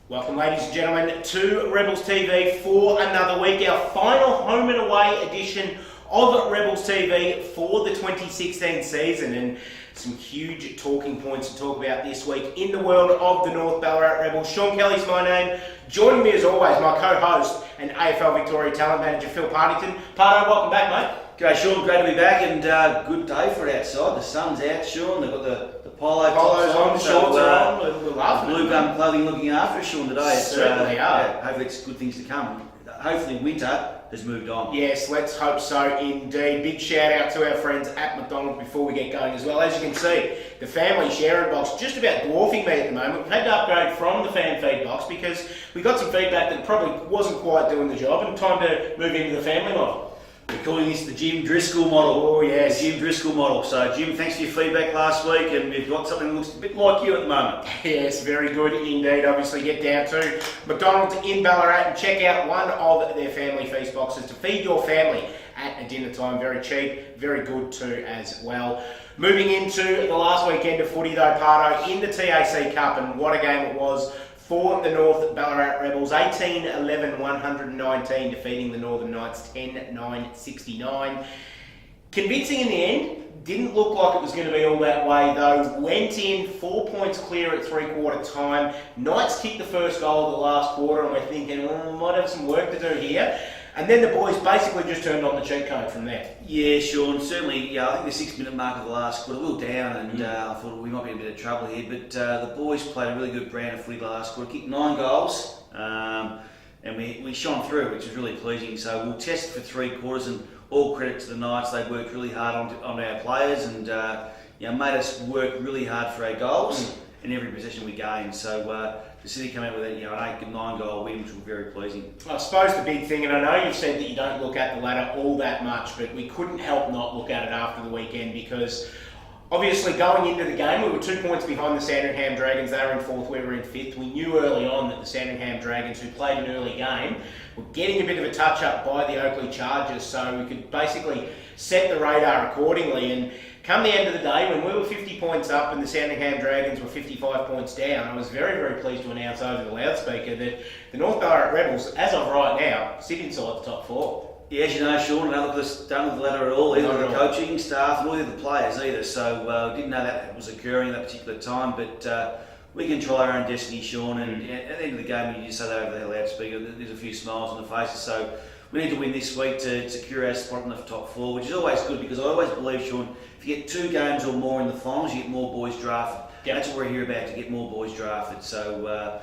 Welcome, ladies and gentlemen, to Rebels TV for another week, our final home and away edition of Rebels TV for the 2016 season, and some huge talking points to talk about this week in the world of the North Ballarat Rebels. Sean Kelly's my name. Joining me as always, my co-host and AFL Victoria talent manager, Phil Partington. Parto, welcome back, mate. G'day Sean, great to be back, and good day for outside. The sun's out, Sean. They've got the polos on, shorts are on. We're laughing. Bluegum clothing looking after us, Sean, today. Certainly are. Yeah, hopefully it's good things to come. Hopefully winter has moved on. Yes, let's hope so indeed. Big shout out to our friends at McDonald before we get going as well. As you can see, the family sharing box just about dwarfing me at the moment. We've had to upgrade from the fan feed box because we got some feedback that probably wasn't quite doing the job, and time to move into the family model. We're calling this the Jim Driscoll model. Oh yes. The Jim Driscoll model. So Jim, thanks for your feedback last week, and we've got something that looks a bit like you at the moment. Yes, very good indeed. Obviously get down to McDonald's in Ballarat and check out one of their family feast boxes to feed your family at a dinner time. Very cheap, very good too as well. Moving into the last weekend of footy though, Parto, in the TAC Cup, and what a game it was for the North Ballarat Rebels. 18-11-119, defeating the Northern Knights 10-9-69. Convincing in the end. Didn't look like it was going to be all that way though. Went in 4 points clear at three-quarter time. Knights kicked the first goal of the last quarter, and we're thinking, we might have some work to do here. And then the boys basically just turned on the cheat code from there. Yeah, Sean, certainly. Yeah, I think the 6 minute mark of the last quarter, a little down, and I thought we might be in a bit of trouble here. But the boys played a really good brand of footy last quarter, kicked 9 goals, and we shone through, which was really pleasing. So we'll test for 3 quarters, and all credit to the Knights. They worked really hard on our players, and made us work really hard for our goals in every possession we gained. So the City come out with an 9-goal win, which was very pleasing. I suppose the big thing, and I know you've said that you don't look at the ladder all that much, but we couldn't help not look at it after the weekend, because obviously going into the game we were 2 points behind the Sandringham Dragons. They were in 4th, we were in 5th. We knew early on that the Sandringham Dragons, who played an early game, were getting a bit of a touch up by the Oakley Chargers, so we could basically set the radar accordingly. And come the end of the day, when we were 50 points up and the Sandringham Dragons were 55 points down, I was very, very pleased to announce over the loudspeaker that the North Ballarat Rebels, as of right now, sit inside the top 4. Yeah, as you know, Sean, don't look at the ladder at all, either the coaching staff nor the players either. So didn't know that was occurring at that particular time, but we control our own destiny, Sean. And at the end of the game, you just say that over the loudspeaker, there's a few smiles on the faces. So we need to win this week to secure our spot in the top 4, which is always good, because I always believe, Sean, if you get 2 games or more in the finals, you get more boys drafted. Yep. That's what we're here about, to get more boys drafted. So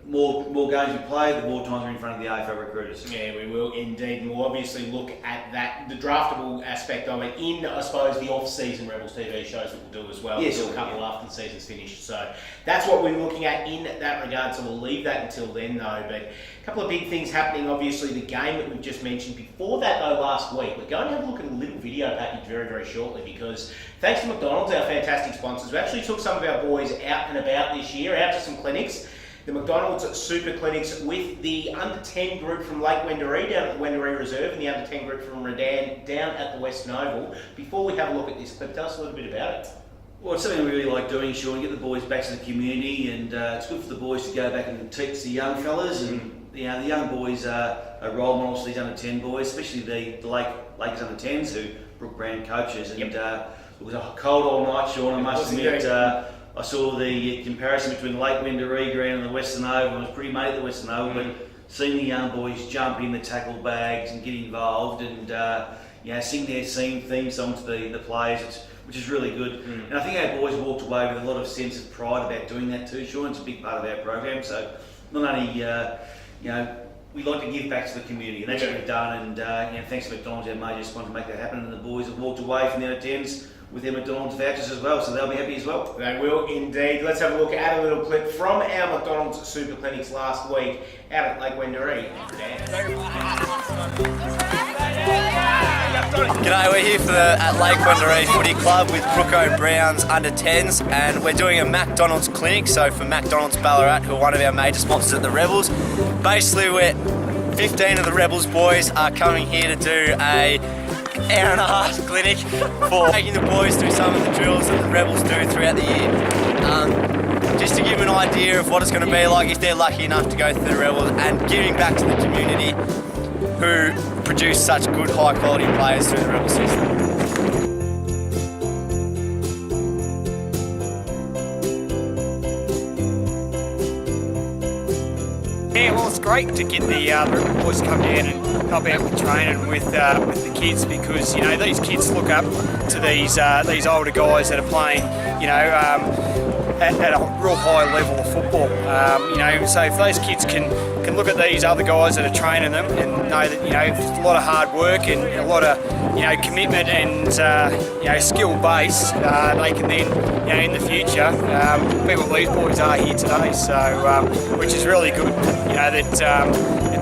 more games we play, the more times we're in front of the AFL recruiters. Yeah, we will indeed. And we'll obviously look at that, the draftable aspect of it, in, I suppose, the off-season Rebels TV shows that we'll do as well. Yes, we'll do a couple after the season's finished. So that's what we're looking at in that regard. So we'll leave that until then, though. But a couple of big things happening. Obviously, the game that we've just mentioned. Before that, though, last week, we're going to have a look at a little video package very, very shortly, because thanks to McDonald's, our fantastic sponsors, we actually took some of our boys out and about this year, out to some clinics. The McDonald's Super Clinics with the under 10 group from Lake Wendouree down at the Wendouree Reserve, and the under 10 group from Redan down at the Western Oval. Before we have a look at this clip, tell us a little bit about it. Well, it's something we really like doing, Sean, get the boys back to the community, and it's good for the boys to go back and teach the young fellas. And the young boys are role models for these under 10 boys, especially the Lakers under 10s, who Brooke Brand coaches. And it was a cold old night, Sean, I must admit. I saw the comparison between the Lake Wendouree ground and the Western Oval. I was pretty made at the Western Oval, but seeing the young boys jump in the tackle bags and get involved, and sing their theme song to the players, which is really good. And I think our boys walked away with a lot of sense of pride about doing that too, Sean. It's a big part of our program. So not only we like to give back to the community, and that's what we've done. And thanks to McDonald's, our major sponsor, to make that happen. And the boys have walked away from the under 10s with their McDonald's vouchers as well, so they'll be happy as well. They will indeed. Let's have a look at a little clip from our McDonald's Super Clinics last week out at Lake Wendouree and Redan. G'day, we're here at Lake Wendouree Footy Club with Brooke Brown's under 10s, and we're doing a McDonald's clinic, so for McDonald's Ballarat, who are one of our major sponsors at the Rebels. Basically, 15 of the Rebels boys are coming here to do a hour and a half clinic for taking the boys through some of the drills that the Rebels do throughout the year. Just to give them an idea of what it's going to be like if they're lucky enough to go through the Rebels, and giving back to the community who produce such good high quality players through the Rebel system. Yeah, well, it's great to get the boys to come down and help out with training with the kids, because these kids look up to these older guys that are playing, at a real high level of football. So if those kids can look at these other guys that are training them and know that it's a lot of hard work and a lot of commitment and skill base, they can then in the future be what these boys are here today. So which is really good. That it's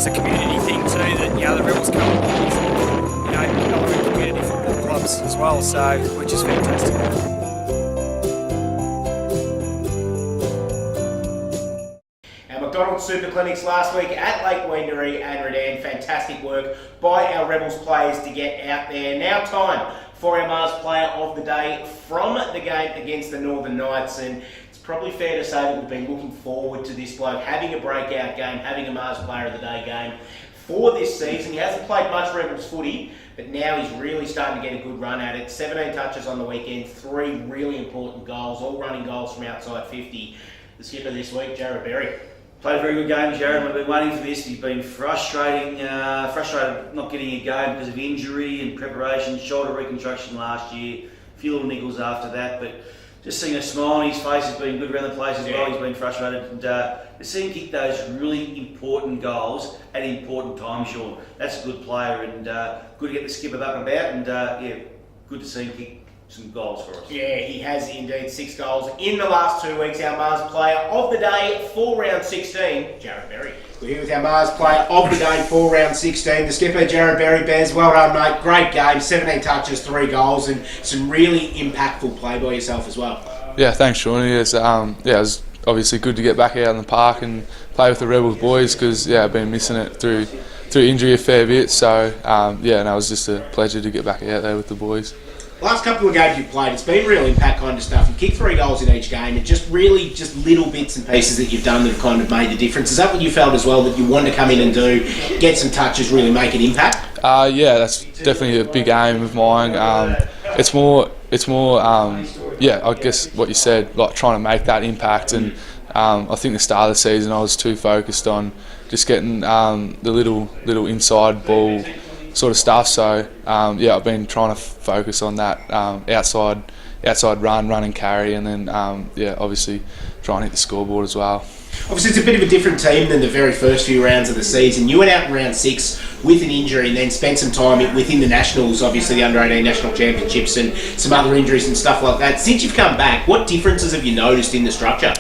a community thing too. That the Rebels come along with community football clubs as well. So which is fantastic. McDonald Super Clinics last week at Lake Wendouree and Redan. Fantastic work by our Rebels players to get out there. Now time for our Mars Player of the Day from the game against the Northern Knights. And it's probably fair to say that we've been looking forward to this bloke having a breakout game, having a Mars Player of the Day game for this season. He hasn't played much Rebels footy, but now he's really starting to get a good run at it. 17 touches on the weekend, 3 really important goals, all running goals from outside 50. The skipper this week, Jarrod Berry. Played a very good game, Jarrod. We've been waiting for this. He's been frustrated not getting a game because of injury and preparation, shoulder reconstruction last year, a few little niggles after that, but just seeing a smile on his face has been good around the place as well. He's been frustrated, and to see him kick those really important goals at important times, Shaun, that's a good player, and good to get the skipper up and about, and good to see him kick some goals for us. Yeah, he has indeed, 6 goals in the last 2 weeks. Our Mars Player of the Day for round 16, Jarrod Berry. We're here with our Mars Player of the Day for round 16, the skipper, Jarrod Berry. Bez, well done, mate. Great game, 17 touches, 3 goals, and some really impactful play by yourself as well. Yeah, thanks, Shaun. It was obviously good to get back out in the park and play with the Rebels boys, because I've been missing it through injury a fair bit. So it was just a pleasure to get back out there with the boys. Last couple of games you've played, it's been real impact kind of stuff. You kicked 3 goals in each game, and just little bits and pieces that you've done that have kind of made the difference. Is that what you felt as well, that you wanted to come in and do, get some touches, really make an impact? That's definitely a big aim of mine. It's more. I guess what you said, like trying to make that impact. And I think the start of the season I was too focused on just getting the little inside ball sort of stuff. So I've been trying to focus on that outside run and carry, and then obviously try and hit the scoreboard as well. Obviously, it's a bit of a different team than the very first few rounds of the season. You went out in round 6 with an injury and then spent some time within the Nationals, obviously the Under-18 National Championships and some other injuries and stuff like that. Since you've come back, what differences have you noticed in the structure?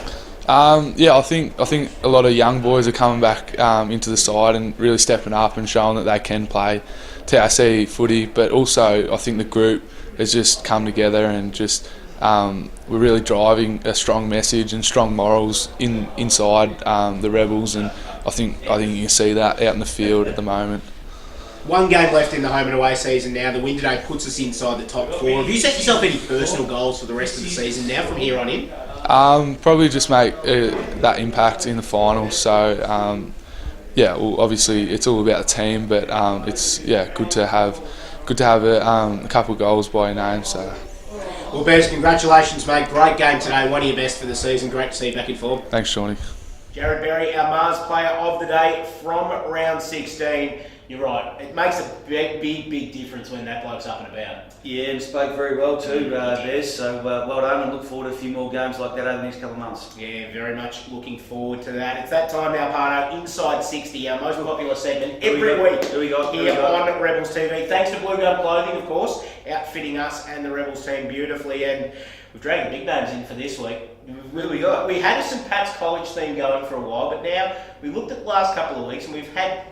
I think a lot of young boys are coming back into the side and really stepping up and showing that they can play TAC footy, but also I think the group has just come together and just we're really driving a strong message and strong morals inside the Rebels, and I think you can see that out in the field at the moment. 1 game left in the home and away season now. The win today puts us inside the top 4. Have you set yourself any personal goals for the rest of the season now from here on in? Probably just make that impact in the finals. So obviously it's all about the team, but it's good to have a couple of goals by your name. So. Well, Bez, congratulations, mate. Great game today. One of your best for the season. Great to see you back in form. Thanks, Shawnee. Jarrod Berry, our Mars Player of the Day from round 16. You're right. It makes a big difference when that bloke's up and about. Yeah, and spoke very well too, Bez. So well done, and look forward to a few more games like that over the next couple of months. Yeah, very much looking forward to that. It's that time now, Parto. Inside 60, our most popular segment every week here on Rebels TV. Thanks to Bluegum Clothing, of course, outfitting us and the Rebels team beautifully. And we've dragged the big names in for this week. What do we got? We had a St Pat's College theme going for a while, but now we looked at the last couple of weeks and we've had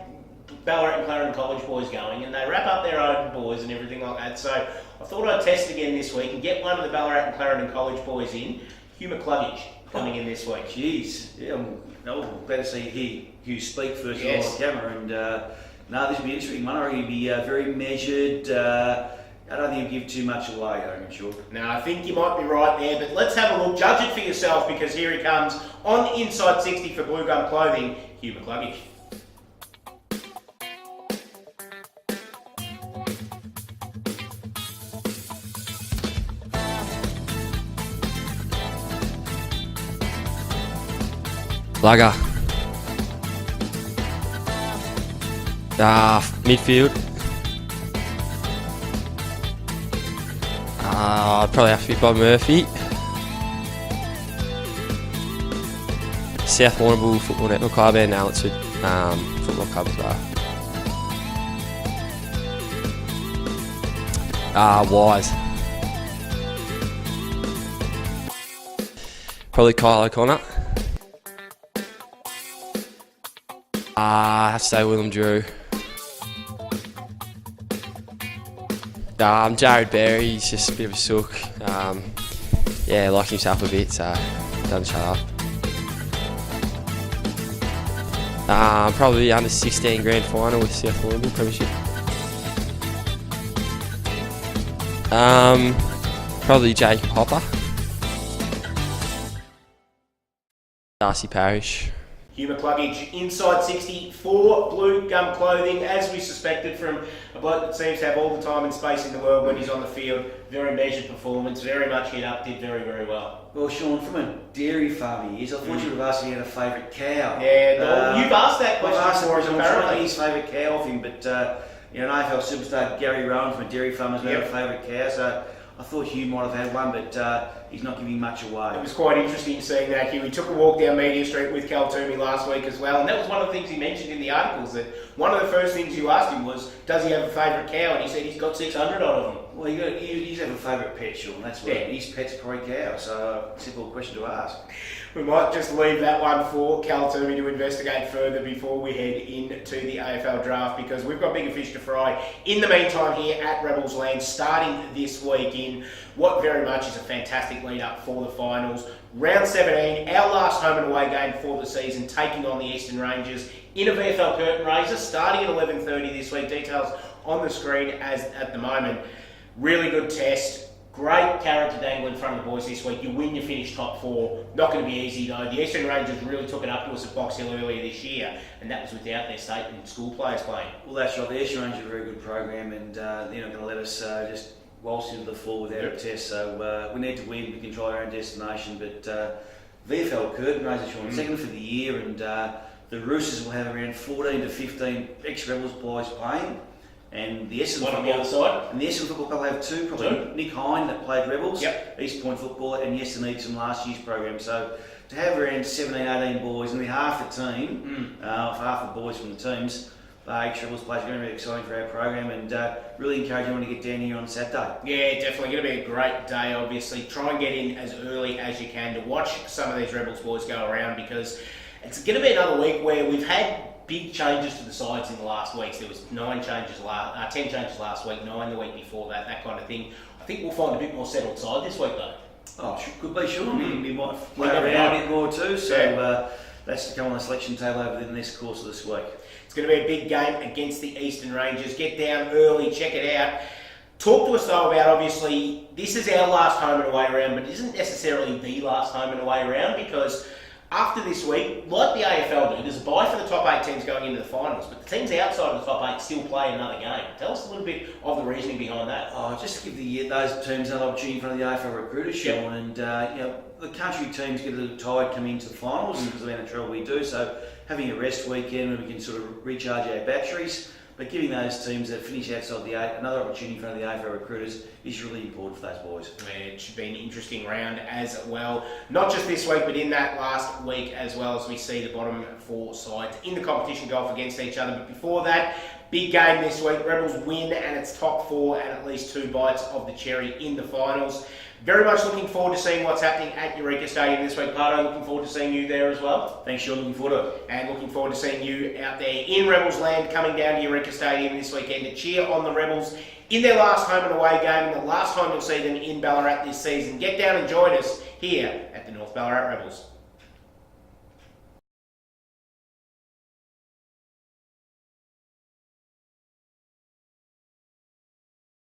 Ballarat and Clarendon College boys going, and they wrap up their own boys and everything like that. So I thought I'd test again this week and get one of the Ballarat and Clarendon College boys in. Hugh McCluggage coming in this week. Jeez, glad to see Hugh speak first of all on camera. And this will be an interesting one. I reckon he'll be very measured. I don't think he'll give too much away, I'm sure. No, I think you might be right there, but let's have a look. Judge it for yourself, because here he comes on the inside 60 for Bluegum Clothing, Hugh McCluggage. Lugger. Midfield. I'd probably have to be Bob Murphy. South Warrnambool Football Netball Club and Allenwood Football Club as well. Wise. Probably Kyle O'Connor. I have to say Willem Drew. Jarrod Berry, he's just a bit of a sook. Yeah, like himself a bit, so doesn't shut up. Probably under 16 grand final with South Warrnambool Premiership. Probably Jacob Hopper. Darcy Parish. Hugh McCluggage, inside 60 for Bluegum Clothing, as we suspected from a bloke that seems to have all the time and space in the world when he's on the field. Very measured performance, very much hit up, did very, very well. Well, Shaun, from a dairy farmer he is, I thought you would have asked if he had a favourite cow. Yeah, you've asked that I've question asked for us, I'm trying to apparently. get his favourite cow off him, but an AFL superstar, Gary Rowan from a dairy farmer's got a favourite cow, so I thought Hugh might have had one, but he's not giving much away. It was quite interesting seeing that, Hugh. He took a walk down Media Street with Cal Toomey last week as well, and that was one of the things he mentioned in the articles, that one of the first things you asked him was, does he have a favourite cow? And he said he's got 600 of them. Well, he's have a favourite pet, Shaun. That's what his pet's probably cow, so simple question to ask. We might just leave that one for Cal Toomey to investigate further before we head into the AFL draft, because we've got bigger fish to fry in the meantime here at Rebels Land, starting this week in what very much is a fantastic lead up for the finals. Round 17, our last home and away game for the season, taking on the Eastern Rangers in a VFL curtain raiser, starting at 11:30 this week. Details on the screen as at the moment. Really good test. Great carrot to dangle in front of the boys this week. You win, you finish top four. Not going to be easy though. The Eastern Rangers really took it up to us at Box Hill earlier this year, and that was without their state and school players playing. Well, that's right. The Eastern Rangers are a very good program, and they're not going to let us just waltz into the floor without a test. So we need to win. We control our own destination, but VFL curtain raiser, Shaun, second for the year, and the Roosters will have around 14 to 15 ex-Rebels boys playing. And the Essendon on the other side. And the Essendon Football Club have two, probably Nick Hine that played Rebels, East Point footballer, and Yesterday from last year's program. So to have around 17, 18 boys, and half the team, half the boys from the teams, ex-Rebels players, are going to be exciting for our program, and really encourage everyone to get down here on Saturday. Yeah, definitely going to be a great day. Obviously, try and get in as early as you can to watch some of these Rebels boys go around, because it's going to be another week where we've had big changes to the sides in the last weeks. There was 10 changes last week, 9 the week before that kind of thing. I think we'll find a bit more settled side this week though. Oh, could be, sure. We might play around a bit more too, so that's to come on the selection table over the next course of this week. It's going to be a big game against the Eastern Rangers. Get down early, check it out. Talk to us though about, obviously, this is our last home and away round, but it isn't necessarily the last home and away round, because after this week, like the AFL do, there's a bye for the top 8 teams going into the finals, but the teams outside of the top 8 still play another game. Tell us a little bit of the reasoning behind that. Oh, just to give those teams another opportunity in front of the AFL recruiters, Shaun, and the country teams get a little tired coming into the finals because of the trouble we do, so having a rest weekend where we can sort of recharge our batteries, but giving those teams that finish outside the 8 another opportunity in front of the AFL recruiters is really important for those boys. Yeah, it should be an interesting round as well. Not just this week, but in that last week as well, as we see the bottom 4 sides in the competition go off against each other. But before that, big game this week. Rebels win and it's top 4 and at least 2 bites of the cherry in the finals. Very much looking forward to seeing what's happening at Eureka Stadium this week. Parto, looking forward to seeing you there as well. Thanks, Shaun. Looking forward to it. And looking forward to seeing you out there in Rebels Land, coming down to Eureka Stadium this weekend to cheer on the Rebels in their last home and away game, and the last time you'll see them in Ballarat this season. Get down and join us here at the North Ballarat Rebels.